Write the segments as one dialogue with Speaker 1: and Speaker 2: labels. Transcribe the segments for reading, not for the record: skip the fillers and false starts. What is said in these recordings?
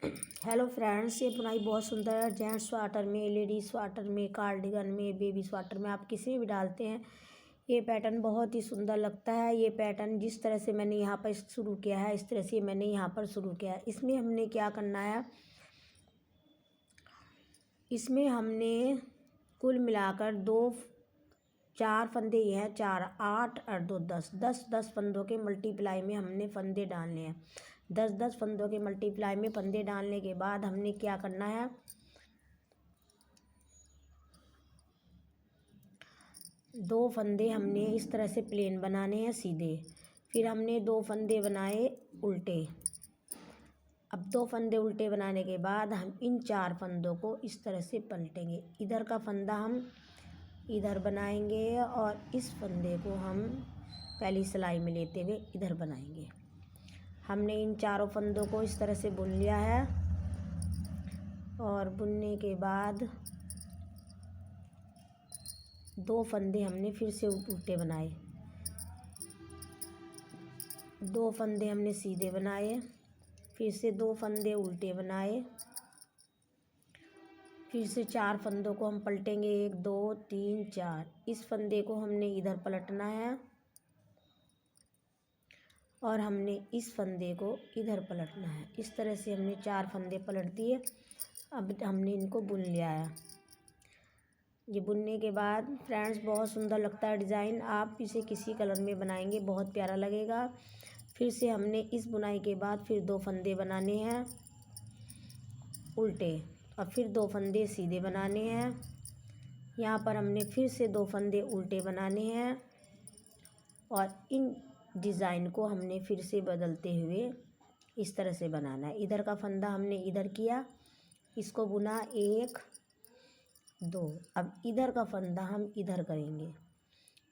Speaker 1: Hello friends, ये बुनाई बहुत सुंदर है। जेंट्स स्वाटर में, लेडीज स्वाटर में, कार्डिगन में, बेबी स्वाटर में, आप किसी में भी डालते हैं ये पैटर्न बहुत ही सुंदर लगता है। ये पैटर्न जिस तरह से मैंने यहाँ पर शुरू किया है, इस तरह से मैंने यहाँ पर शुरू किया है। इसमें हमने क्या करना है, इसमें हमने कुल मिलाकर 4 फंदे ये हैं, 4 8 और 2 10 फंदों के मल्टीप्लाई में हमने फंदे डालने हैं। 10 फंदों के मल्टीप्लाई में फंदे डालने के बाद हमने क्या करना है, 2 फंदे हमने इस तरह से प्लेन बनाने हैं सीधे। फिर हमने 2 फंदे बनाए उल्टे। अब 2 फंदे उल्टे बनाने के बाद हम इन 4 फंदों को इस तरह से पलटेंगे। इधर का फंदा हम इधर बनाएंगे और इस फंदे को हम पहली सिलाई में लेते हुए इधर बनाएंगे। हमने इन चारों फंदों को इस तरह से बुन लिया है और बुनने के बाद 2 फंदे हमने फिर से उल्टे बनाए, 2 फंदे हमने सीधे बनाए, फिर से 2 फंदे उल्टे बनाए, फिर से 4 फंदों को हम पलटेंगे, 1 2 3 4। इस फंदे को हमने इधर पलटना है और हमने इस फंदे को इधर पलटना है। इस तरह से हमने 4 फंदे पलट दिए। अब हमने इनको बुन लिया है। ये बुनने के बाद फ्रेंड्स बहुत सुंदर लगता है डिज़ाइन। आप इसे किसी कलर में बनाएंगे बहुत प्यारा लगेगा। फिर से हमने इस बुनाई के बाद फिर 2 फंदे बनाने हैं उल्टे और फिर 2 फंदे सीधे बनाने हैं। यहाँ पर हमने फिर से 2 फंदे उल्टे बनाने हैं और इन डिज़ाइन को हमने फिर से बदलते हुए इस तरह से बनाना है। इधर का फंदा हमने इधर किया, इसको बुना 1 2। अब इधर का फंदा हम इधर करेंगे।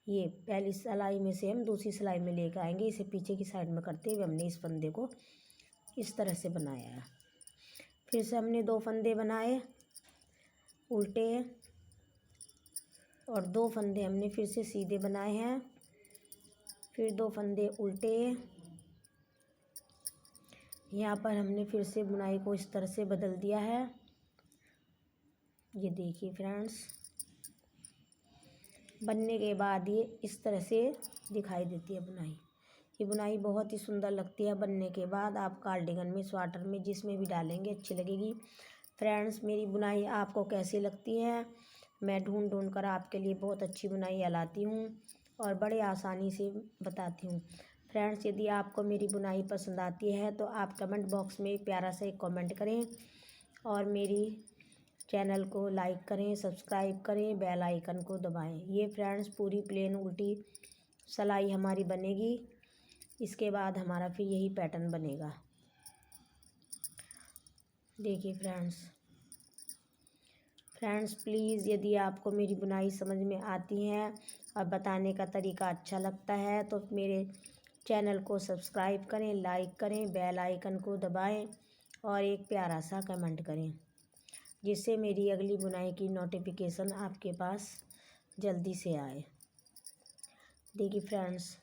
Speaker 1: ये पहली सिलाई में से हम दूसरी सिलाई में लेकर आएंगे। इसे पीछे की साइड में करते हुए हमने इस फंदे को इस तरह से बनाया है। फिर से हमने 2 फंदे बनाए उल्टे और 2 फंदे हमने फिर से सीधे बनाए हैं। फिर 2 फंदे उल्टे। यहाँ पर हमने फिर से बुनाई को इस तरह से बदल दिया है। ये देखिए फ्रेंड्स, बनने के बाद ये इस तरह से दिखाई देती है बुनाई। ये बुनाई बहुत ही सुंदर लगती है। बनने के बाद आप कार्डिगन में, स्वेटर में, जिसमें भी डालेंगे अच्छी लगेगी। फ्रेंड्स, मेरी बुनाई आपको कैसी लगती है? मैं ढूंढ कर आपके लिए बहुत अच्छी बुनाई लाती हूँ और बड़े आसानी से बताती हूँ। फ्रेंड्स, यदि आपको मेरी बुनाई पसंद आती है तो आप कमेंट बॉक्स में एक प्यारा सा एक कमेंट करें और मेरी चैनल को लाइक करें, सब्सक्राइब करें, बेल आइकन को दबाएं। ये फ्रेंड्स पूरी प्लेन उल्टी सिलाई हमारी बनेगी। इसके बाद हमारा फिर यही पैटर्न बनेगा। देखिए फ्रेंड्स प्लीज़, यदि आपको मेरी बुनाई समझ में आती है और बताने का तरीका अच्छा लगता है तो मेरे चैनल को सब्सक्राइब करें, लाइक करें, बेल आइकन को दबाएं और एक प्यारा सा कमेंट करें, जिससे मेरी अगली बुनाई की नोटिफिकेशन आपके पास जल्दी से आए। देखिए फ्रेंड्स,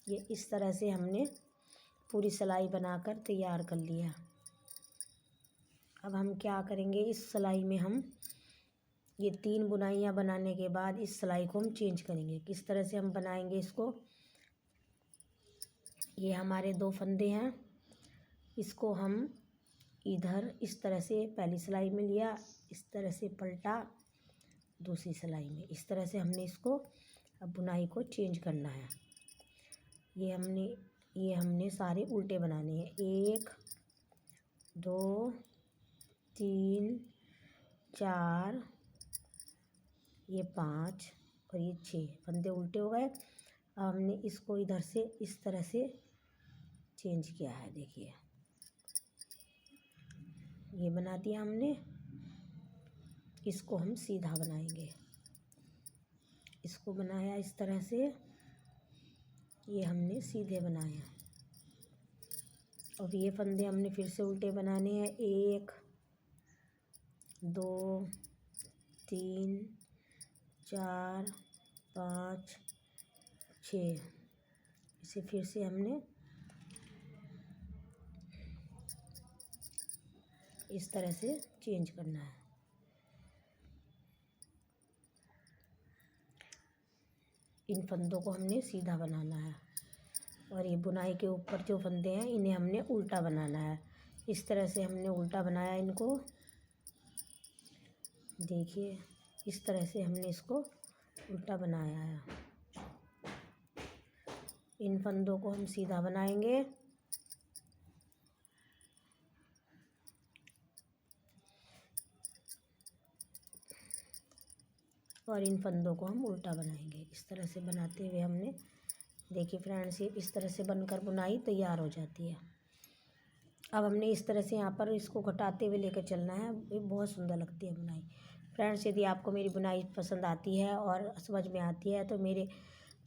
Speaker 1: ये इस तरह से हमने पूरी सिलाई बनाकर तैयार कर लिया। अब हम क्या करेंगे, इस सिलाई में हम ये 3 बुनाइयाँ बनाने के बाद इस सिलाई को हम चेंज करेंगे। किस तरह से हम बनाएंगे इसको, ये हमारे 2 फंदे हैं, इसको हम इधर इस तरह से पहली सिलाई में लिया, इस तरह से पलटा दूसरी सिलाई में। इस तरह से हमने इसको अब बुनाई को चेंज करना है। ये हमने सारे उल्टे बनाने हैं। 1 2 3 4, ये 5 और ये 6 फंदे उल्टे हो गए। अब हमने इसको इधर से इस तरह से चेंज किया है। देखिए ये बना दिया हमने। इसको हम सीधा बनाएंगे। इसको बनाया इस तरह से, ये हमने सीधे बनाया। अब ये फंदे हमने फिर से उल्टे बनाने हैं। 1 2 3 4 5 6। इसे फिर से हमने इस तरह से चेंज करना है। इन फंदों को हमने सीधा बनाना है और ये बुनाई के ऊपर जो फंदे हैं इन्हें हमने उल्टा बनाना है। इस तरह से हमने उल्टा बनाया इनको, देखिए इस तरह से हमने इसको उल्टा बनाया है। इन फंदों को हम सीधा बनाएंगे और इन फंदों को हम उल्टा बनाएंगे। इस तरह से बनाते हुए हमने, देखिए फ्रेंड्स, ये इस तरह से बनकर बुनाई तैयार हो जाती है। अब हमने इस तरह से यहाँ पर इसको घटाते हुए लेकर चलना है। ये बहुत सुंदर लगती है बुनाई। फ्रेंड्स, यदि आपको मेरी बुनाई पसंद आती है और समझ में आती है तो मेरे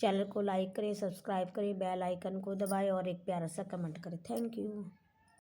Speaker 1: चैनल को लाइक करें, सब्सक्राइब करें, बेल आइकन को दबाएं और एक प्यारा सा कमेंट करें। Thank you.